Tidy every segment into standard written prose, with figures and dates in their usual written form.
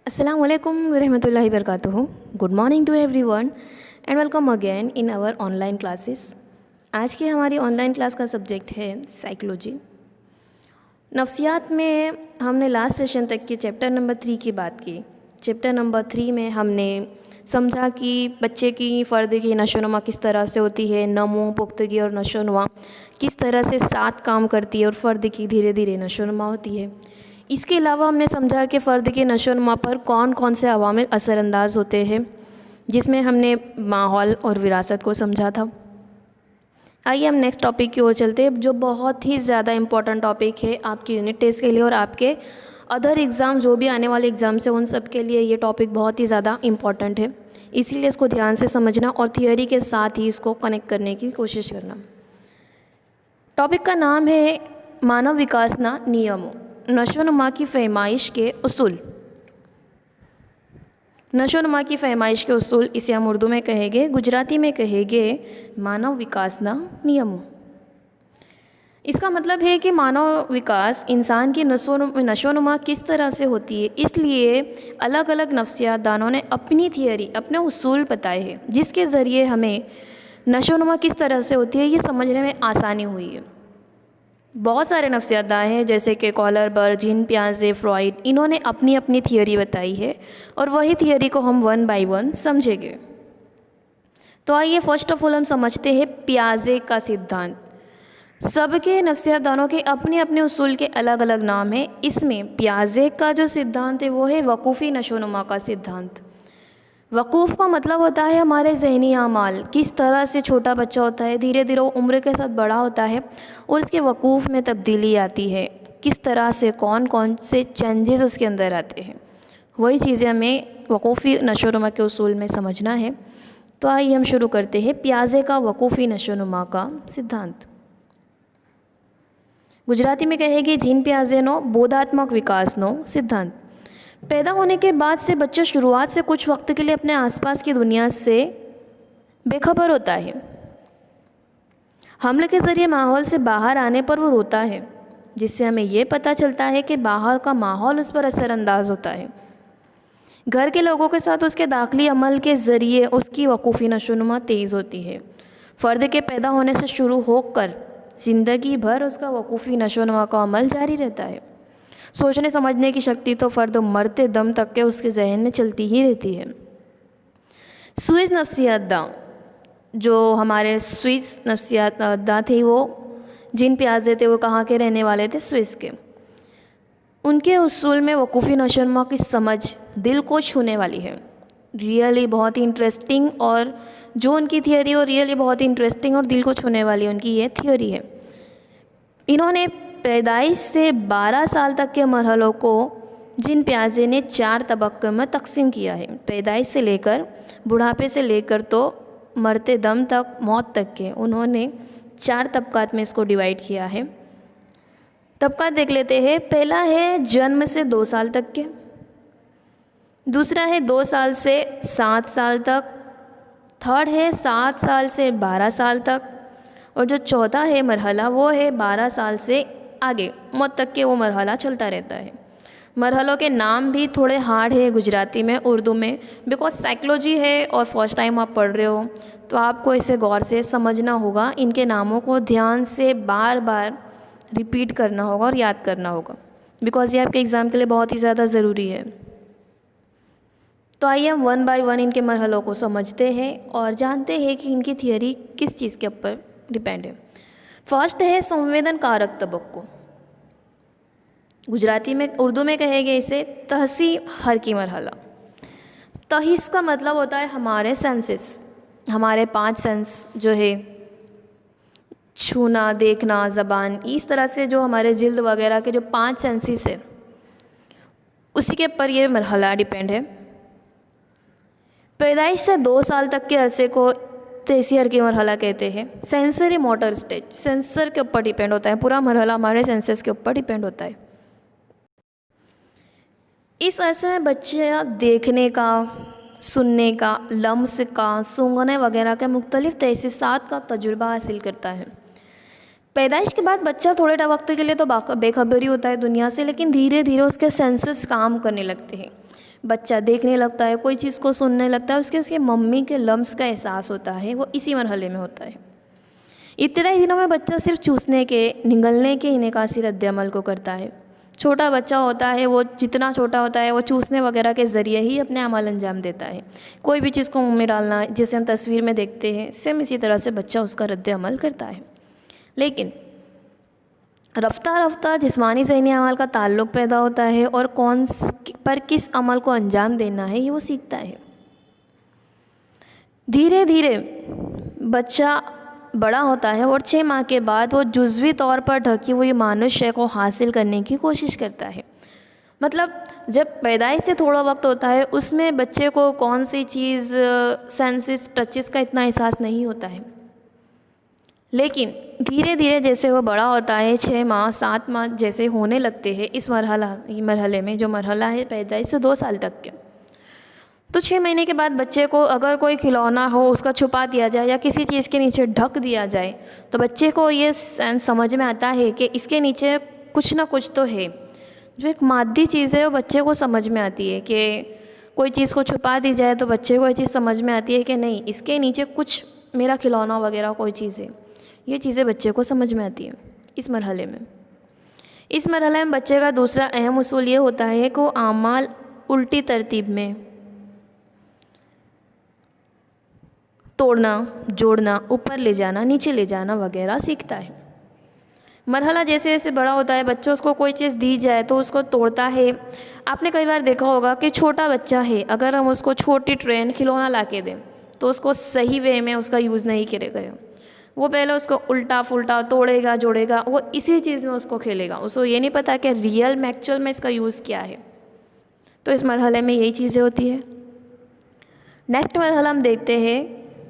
Assalamu alaikum warahmatullahi wabarakatuh. Good morning to everyone and welcome again in our online classes. आज की हमारी online class का subject है psychology. नफ्सियात में हमने लास्ट सेशन तक के चैप्टर नंबर 3 की बात की। चैप्टर नंबर 3 में हमने समझा कि बच्चे की फ़र्द की नशोनुमा किस तरह से होती है, नमो, पुख्तगी और नशोनुमा किस तरह से साथ काम करती है और फ़र्द की धीरे धीरे नशोनुमा होती है। इसके अलावा हमने समझा कि फ़र्द के नशोनुमा पर कौन कौन से अवामिल असरअंदाज होते हैं, जिसमें हमने माहौल और विरासत को समझा था। आइए हम नेक्स्ट टॉपिक की ओर चलते हैं, जो बहुत ही ज़्यादा इम्पॉर्टेंट टॉपिक है आपके यूनिट टेस्ट के लिए और आपके अदर एग्ज़ाम जो भी आने वाले एग्ज़ाम्स हैं उन सब के लिए ये टॉपिक बहुत ही ज़्यादा इम्पॉर्टेंट है। इसीलिए इसको ध्यान से समझना और थियोरी के साथ ही इसको कनेक्ट करने की कोशिश करना। टॉपिक का नाम है मानव विकासना नियमों, नशोनुमा की फहमाइश के उसूल। नशोनुमा की फहमाइश के उसूल, इसे हम उर्दू में कहेंगे, गुजराती में कहेंगे मानव विकासना नियमों। इसका मतलब है कि मानव विकास इंसान की नशोनुमा किस तरह से होती है। इसलिए अलग अलग नफ्सियात दानों ने अपनी थियरी, अपने उसूल बताए हैं, जिसके ज़रिए हमें नशोनुमा किस तरह से होती है ये समझने में आसानी हुई है। बहुत सारे नफ्सियातदान हैं जैसे कि कॉलरबर्ग, जीन पियाजे, फ्रॉइड, इन्होंने अपनी अपनी थियरी बताई है और वही थियरी को हम वन बाय वन समझेंगे। तो आइए फर्स्ट ऑफ ऑल हम समझते हैं पियाजे का सिद्धांत। सबके नफ्सियातदानों के अपने अपने उसूल के अलग अलग नाम हैं। इसमें पियाजे का जो सिद्धांत है वो है वकूफ़ी नशोनुमा का सिद्धांत। वकूफ़ का मतलब होता है हमारे ज़हनी आमाल, किस तरह से छोटा बच्चा होता है, धीरे धीरे वो उम्र के साथ बड़ा होता है और उसके वकूफ़ में तब्दीली आती है, किस तरह से कौन कौन से चेंजेस उसके अंदर आते हैं, वही चीज़ें हमें वकूफ़ी नशोनुमा के उसूल में समझना है। तो आइए हम शुरू करते हैं पियाजे का वकूफ़ी नशोनुमा का सिद्धांत। गुजराती में कहेगी जीन पियाजेनो बोधात्मक विकासनो सिद्धांत। पैदा होने के बाद से बच्चा शुरुआत से कुछ वक्त के लिए अपने आसपास की दुनिया से बेखबर होता है। हमले के ज़रिए माहौल से बाहर आने पर वो रोता है, जिससे हमें ये पता चलता है कि बाहर का माहौल उस पर असरअंदाज होता है। घर के लोगों के साथ उसके दाखिली अमल के ज़रिए उसकी वकूफ़ी नशोनुमा तेज़ होती है। फ़र्द के पैदा होने से शुरू होकर ज़िंदगी भर उसका वकूफ़ी नशोनुमा का अमल जारी रहता है। सोचने समझने की शक्ति तो फ़र्द मरते दम तक के उसके जहन में चलती ही रहती है। स्विस नफ्सियातदान, जो हमारे स्विस नफ्सियातदान थे, वो जीन पियाजे थे, वो कहाँ के रहने वाले थे, स्विस के। उनके उसूल में वकूफ़ी नशोनुमा की समझ दिल को छूने वाली है। रियली बहुत ही इंटरेस्टिंग, और जो उनकी थियोरी हो रियली बहुत ही इंटरेस्टिंग और दिल को छूने वाली उनकी ये थियोरी है। इन्होंने पैदाइश से 12 साल तक के मरहलों को जीन पियाजे ने 4 तबक़ों में तकसीम किया है। पैदाइश से लेकर बुढ़ापे से लेकर तो मरते दम तक, मौत तक के, उन्होंने 4 तबक़ात में इसको डिवाइड किया है। तबक़ात देख लेते हैं। पहला है जन्म से 2 साल तक के, दूसरा है 2 साल से 7 साल तक, थर्ड है 7 साल से 12 साल तक, और जो चौथा है मरहला वो है 12 साल से आगे मौत तक के वो मरहला चलता रहता है। मरहलों के नाम भी थोड़े हार्ड है गुजराती में, उर्दू में, बिकॉज साइकोलॉजी है और फर्स्ट टाइम आप पढ़ रहे हो तो आपको इसे गौर से समझना होगा। इनके नामों को ध्यान से बार बार रिपीट करना होगा और याद करना होगा, बिकॉज ये आपके एग्ज़ाम के लिए बहुत ही ज़्यादा ज़रूरी है। तो आइए हम वन बाय वन इनके मरहलों को समझते हैं और जानते हैं कि इनकी थियरी किस चीज़ के ऊपर डिपेंड है। फर्स्ट है संवेदन कारक तबक्को, गुजराती में, उर्दू में कहेंगे इसे तहसी हर की मरहला। तहिस का मतलब होता है हमारे सेंसेस, हमारे 5 सेंस जो है, छूना, देखना, ज़बान, इस तरह से जो हमारे जिल्द वगैरह के जो 5 सेंसेस है उसी के ऊपर ये मरहला डिपेंड है। पैदाइश से 2 साल तक के अरसे को तेसियर की मरहला कहते हैं। सेंसरी मोटर स्टेज, सेंसर के ऊपर डिपेंड होता है, पूरा मरहला हमारे सेंसेस के ऊपर डिपेंड होता है। इस अरसे में बच्चे देखने का, सुनने का, लम्स का, सूंघने वगैरह के मुख्तलिफ़ तहसीसात का तजुर्बा हासिल करता है। पैदाइश के बाद बच्चा थोड़े वक्त के लिए तो बेखबरी होता है दुनिया से, लेकिन धीरे धीरे उसके सेंसेस काम करने लगते हैं। बच्चा देखने लगता है, कोई चीज़ को सुनने लगता है, उसके मम्मी के लम्स का एहसास होता है, वो इसी मरहले में होता है। इब्तदाई दिनों में बच्चा सिर्फ चूसने के, निगलने के इनकासी रद्द-ए-अमल को करता है। छोटा बच्चा होता है, वो जितना छोटा होता है वो चूसने वगैरह के ज़रिए ही अपने अमल अंजाम देता है। कोई भी चीज़ को मुँह में डालना, जैसे हम तस्वीर में देखते हैं, सेम इसी तरह से बच्चा उसका रद्द-ए-अमल करता है। लेकिन रफ्ता रफ्ता जिस्मानी ज़हनी अमल का ताल्लुक़ पैदा होता है और कौन पर किस अमल को अंजाम देना है ये वो सीखता है। धीरे धीरे बच्चा बड़ा होता है और 6 माह के बाद वो जुज़वी तौर पर ढकी हुई मानुष्य को हासिल करने की कोशिश करता है। मतलब जब पैदाइश से थोड़ा वक्त होता है उसमें बच्चे को कौन सी चीज़ सेंसेस टचेस का इतना एहसास नहीं होता है, लेकिन धीरे धीरे जैसे वो बड़ा होता है, 6 माह 7 माह जैसे होने लगते हैं इस मरहले में, जो मरहला है पैदाइश से 2 साल तक के, तो 6 महीने के बाद बच्चे को अगर कोई खिलौना हो उसका छुपा दिया जाए या किसी चीज़ के नीचे ढक दिया जाए तो बच्चे को ये सेंस समझ में आता है कि इसके नीचे कुछ ना कुछ तो है। जो एक मादी चीज़ है वो बच्चे को समझ में आती है कि कोई चीज़ को छुपा दी जाए तो बच्चे को ये चीज़ समझ में आती है कि नहीं, इसके नीचे कुछ मेरा खिलौना वगैरह कोई चीज़ है। ये चीज़ें बच्चे को समझ में आती है इस मरहले में। इस मरहले में बच्चे का दूसरा अहम उसूल ये होता है कि वो आमाल उल्टी तरतीब में तोड़ना, जोड़ना, ऊपर ले जाना, नीचे ले जाना वगैरह सीखता है। मरहला जैसे जैसे बड़ा होता है बच्चा उसको कोई चीज़ दी जाए तो उसको तोड़ता है। आपने कई बार देखा होगा कि छोटा बच्चा है, अगर हम उसको छोटी ट्रेन खिलौना ला के दें तो उसको सही वे में उसका यूज़ नहीं करेगा। वो पहले उसको उल्टा फुल्टा तोड़ेगा, जोड़ेगा, वो इसी चीज़ में उसको खेलेगा। उसको ये नहीं पता कि रियल में एक्चुअल में इसका यूज़ क्या है। तो इस मरहले में यही चीज़ें होती है। नेक्स्ट मरहला हम देखते हैं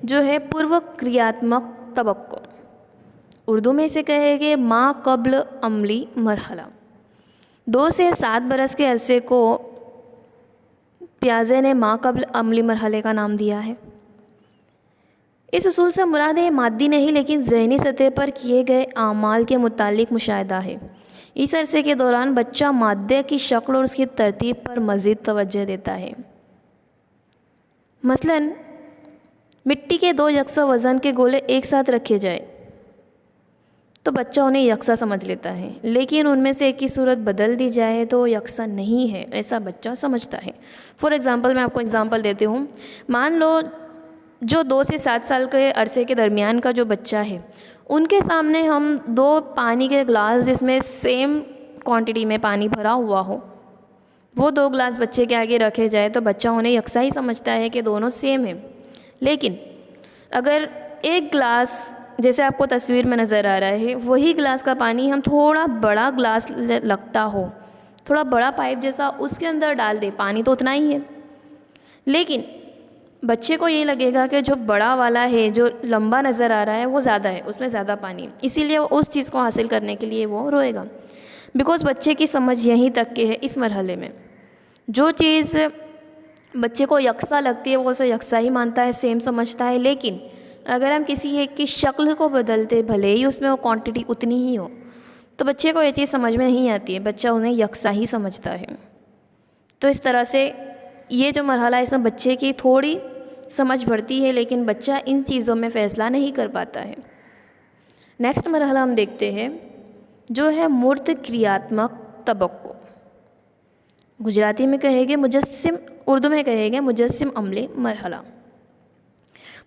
जो है पूर्व क्रियात्मक तबक्को। उर्दू में इसे कहेंगे माँ कब्ल अमली मरहला। 2 से 7 बरस के अरसे को पियाजे ने माँ कब्ल अमली मरहले का नाम दिया है। इस उसूल से मुराद है मादी नहीं लेकिन ज़हनी सतह पर किए गए आमाल के मुतालिक मुशाहिदा है। इस अरसे के दौरान बच्चा मादे की शक्ल और उसकी तरतीब पर मज़ीद तवज्जो देता है। मसलन मिट्टी के 2 यकसा वज़न के गोले एक साथ रखे जाए तो बच्चा उन्हें यकसा समझ लेता है, लेकिन उनमें से एक की सूरत बदल दी जाए तो यकसा नहीं है, ऐसा बच्चा समझता है। फॉर एग्ज़ाम्पल मैं आपको एग्ज़ाम्पल देती हूँ। मान लो जो 2 से 7 साल के अरसे के दरमियान का जो बच्चा है, उनके सामने हम 2 पानी के गिलास जिसमें सेम क्वांटिटी में पानी भरा हुआ हो, वो 2 गिलास बच्चे के आगे रखे जाए तो बच्चा उन्हें यकसा ही समझता है कि दोनों सेम है। लेकिन अगर एक गिलास जैसे आपको तस्वीर में नज़र आ रहा है, वही गिलास का पानी हम थोड़ा बड़ा गिलास लगता हो, थोड़ा बड़ा पाइप जैसा उसके अंदर डाल दे, पानी तो उतना ही है, लेकिन बच्चे को ये लगेगा कि जो बड़ा वाला है, जो लंबा नज़र आ रहा है वो ज़्यादा है, उसमें ज़्यादा पानी, इसीलिए वो उस चीज़ को हासिल करने के लिए वो रोएगा। बिकॉज़ बच्चे की समझ यहीं तक के है इस मरहले में। जो चीज़ बच्चे को यकसा लगती है वो उसे यकसा ही मानता है, सेम समझता है। लेकिन अगर हम किसी एक की शक्ल को बदलते, भले ही उसमें वो क्वांटिटी उतनी ही हो, तो बच्चे को ये चीज़ समझ में नहीं आती है, बच्चा उन्हें यकसा ही समझता है। तो इस तरह से ये जो मरहला है इसमें बच्चे की थोड़ी समझ बढ़ती है, लेकिन बच्चा इन चीज़ों में फ़ैसला नहीं कर पाता है। नेक्स्ट मरहला हम देखते हैं जो है मूर्त क्रियात्मक तबक्को। गुजराती में कहेंगे मुजस्सिम, उर्दू में कहेंगे मुजस्सिम अमले मरहला।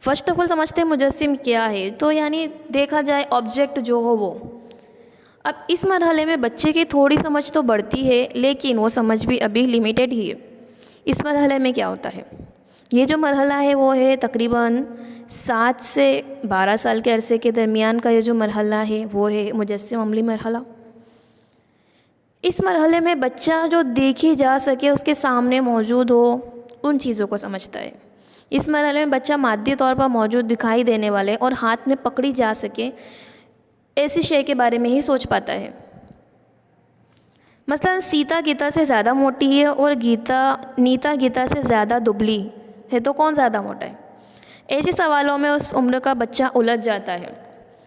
फ़र्स्ट ऑफ ऑल समझते हैं मुजस्सिम क्या है, तो यानी देखा जाए ऑब्जेक्ट जो हो वो। अब इस मरहले में बच्चे की थोड़ी समझ तो बढ़ती है, लेकिन वो समझ भी अभी लिमिटेड ही है। इस मरहले में क्या होता है, ये जो मरहला है वो है तकरीबन 7 से 12 साल के अरसे के दरमियान का ये जो मरहला है वो है मुजस्सिम अमली मरहला। इस मरहले में बच्चा जो देखी जा सके, उसके सामने मौजूद हो, उन चीज़ों को समझता है। इस मरहले में बच्चा मादी तौर पर मौजूद दिखाई देने वाले और हाथ में पकड़ी जा सके ऐसी शय के बारे में ही सोच पाता है। मसलन सीता गीता से ज़्यादा मोटी है और नीता गीता से ज़्यादा दुबली है, तो कौन ज़्यादा मोटा है? ऐसे सवालों में उस उम्र का बच्चा उलझ जाता है।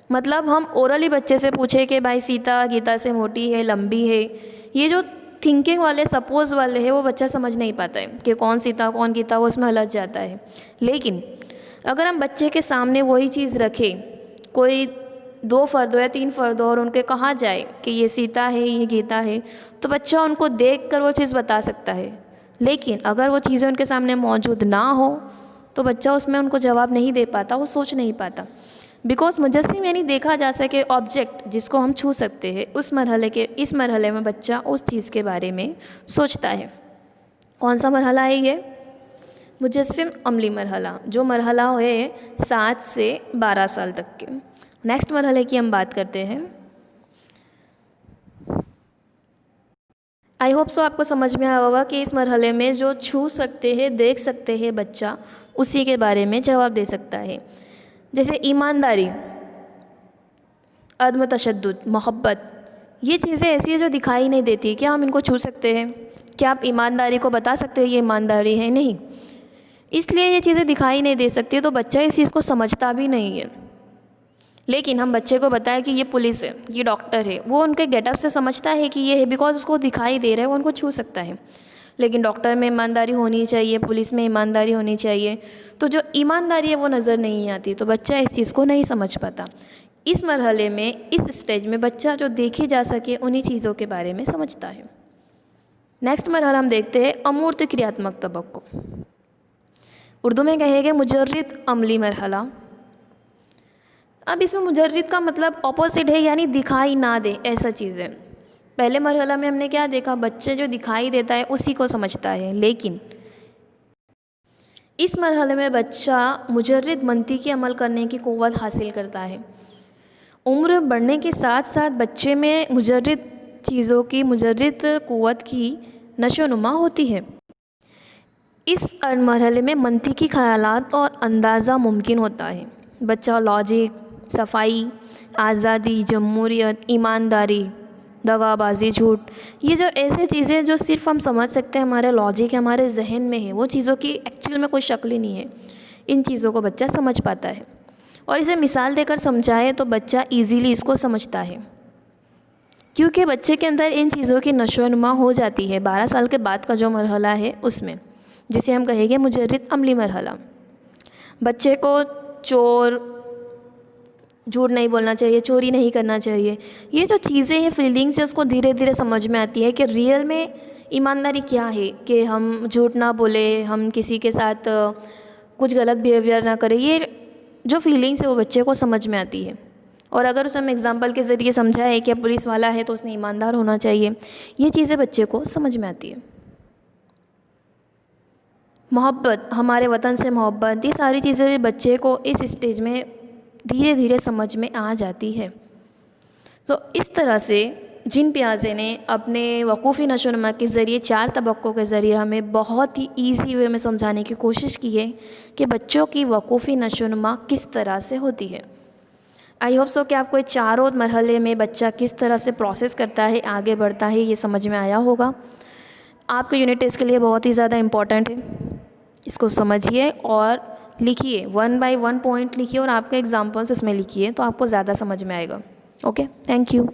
मतलब हम ओरली बच्चे से पूछे कि भाई सीता गीता से मोटी है, लंबी है, ये जो थिंकिंग वाले, सपोज वाले है, वो बच्चा समझ नहीं पाता है कि कौन सीता कौन गीता, वो उसमें उलझ जाता है। लेकिन अगर हम बच्चे के सामने वही चीज़ रखें, कोई 2 फ़र्द या 3 फ़र्द और उनके कहा जाए कि ये सीता है, ये गीता है, तो बच्चा उनको देख कर वो चीज़ बता सकता है। लेकिन अगर वो चीज़ें उनके सामने मौजूद ना हो तो बच्चा उसमें उनको जवाब नहीं दे पाता, वो सोच नहीं पाता। बिकॉज मुजस्सिम यानी देखा जा सके ऑब्जेक्ट जिसको हम छू सकते हैं, इस मरहले में बच्चा उस चीज़ के बारे में सोचता है। कौन सा मरहला है ये? मुजस्सिम अमली मरहला, जो मरहला है 7 से 12 साल तक के। नेक्स्ट मरहले की हम बात करते हैं। आई होप सो आपको समझ में आया होगा कि इस मरहले में जो छू सकते हैं, देख सकते हैं बच्चा, उसी के बारे में जवाब दे सकता है। जैसे ईमानदारी, अदम तशद्दुद, मोहब्बत, ये चीज़ें ऐसी है जो दिखाई नहीं देती। क्या हम इनको छू सकते हैं? क्या आप ईमानदारी को बता सकते हैं ये ईमानदारी है? नहीं। इसलिए ये चीज़ें दिखाई नहीं दे सकती, तो बच्चा इस चीज़ को समझता भी नहीं है। लेकिन हम बच्चे को बताएं कि ये पुलिस है, ये डॉक्टर है, वो उनके गेटअप से समझता है कि ये है, बिकॉज उसको दिखाई दे रहा है, वो उनको छू सकता है। लेकिन डॉक्टर में ईमानदारी होनी चाहिए, पुलिस में ईमानदारी होनी चाहिए, तो जो ईमानदारी है वो नज़र नहीं आती, तो बच्चा इस चीज़ को नहीं समझ पाता। इस मरहले में, इस स्टेज में बच्चा जो देखी जा सके उन्हीं चीज़ों के बारे में समझता है। नेक्स्ट मरहला हम देखते हैं अमूर्त क्रियात्मक तबक्को। उर्दू में कहेंगे मुजर्रिद अमली मरहला। अब इसमें मुजर्रिद का मतलब ऑपोजिट है, यानी दिखाई ना दे, ऐसा चीज़ है। पहले मरहला में हमने क्या देखा? बच्चे जो दिखाई देता है उसी को समझता है। लेकिन इस मरहले में बच्चा मुजर्रिद मंतीकी अमल करने की क़ुव्वत हासिल करता है। उम्र बढ़ने के साथ साथ बच्चे में मुजर्रिद चीज़ों की, मुजर्रिद क़ुव्वत की नशोनुमा होती है। इस मरहले में मंतीकी ख़यालात और अंदाज़ा मुमकिन होता है। बच्चा लॉजिक, सफाई, आज़ादी, जमहूरियत, ईमानदारी, दगाबाजी, झूठ, ये जो ऐसे चीज़ें जो सिर्फ हम समझ सकते हैं, हमारे लॉजिक है, हमारे जहन में है, वो चीज़ों की एक्चुअल में कोई शक्ल ही नहीं है, इन चीज़ों को बच्चा समझ पाता है। और इसे मिसाल देकर समझाए तो बच्चा इजीली इसको समझता है, क्योंकि बच्चे के अंदर इन चीज़ों की नशोनुमा हो जाती है 12 साल के बाद का जो मरहला है उसमें, जिसे हम कहेंगे मुजर्रिद अमली मरहला। बच्चे को चोर, झूठ नहीं बोलना चाहिए, चोरी नहीं करना चाहिए, ये जो चीज़ें हैं, फीलिंग्स है, उसको धीरे धीरे समझ में आती है कि रियल में ईमानदारी क्या है, कि हम झूठ ना बोले, हम किसी के साथ कुछ गलत बिहेवियर ना करें। ये जो फीलिंग्स है वो बच्चे को समझ में आती है। और अगर उसे हम एग्जाम्पल के ज़रिए समझाए कि पुलिस वाला है तो उसने ईमानदार होना चाहिए, ये चीज़ें बच्चे को समझ में आती है। मोहब्बत, हमारे वतन से मोहब्बत, ये सारी चीज़ें भी बच्चे को इस स्टेज में धीरे धीरे समझ में आ जाती है। तो इस तरह से जिन प्याजे ने अपने वकूफ़ी नशोनुमा के ज़रिए 4 तबक्कों के ज़रिए हमें बहुत ही ईजी वे में समझाने की कोशिश की है कि बच्चों की वकूफ़ी नशोनुमा किस तरह से होती है। आई होप सो कि आपको ये चारों मरहले में बच्चा किस तरह से प्रोसेस करता है, आगे बढ़ता है, ये समझ में आया होगा। आपके यूनिट टेस्ट के लिए बहुत ही ज़्यादा इम्पॉर्टेंट है, इसको समझिए और लिखिए, 1 बाय 1 पॉइंट लिखिए और आपके एग्जाम्पल्स उसमें लिखिए, तो आपको ज़्यादा समझ में आएगा। Okay, thank you.